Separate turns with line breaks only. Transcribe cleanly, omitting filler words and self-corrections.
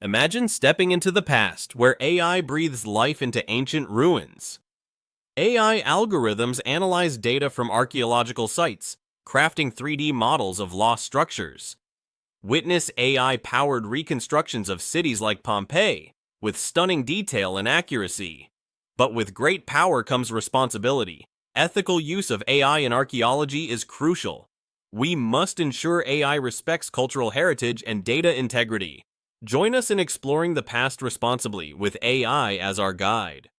Imagine stepping into the past, where AI breathes life into ancient ruins. AI algorithms analyze data from archaeological sites, crafting 3D models of lost structures. Witness AI-powered reconstructions of cities like Pompeii, with stunning detail and accuracy. But with great power comes responsibility. Ethical use of AI in archaeology is crucial. We must ensure AI respects cultural heritage and data integrity. Join us in exploring the past responsibly with AI as our guide.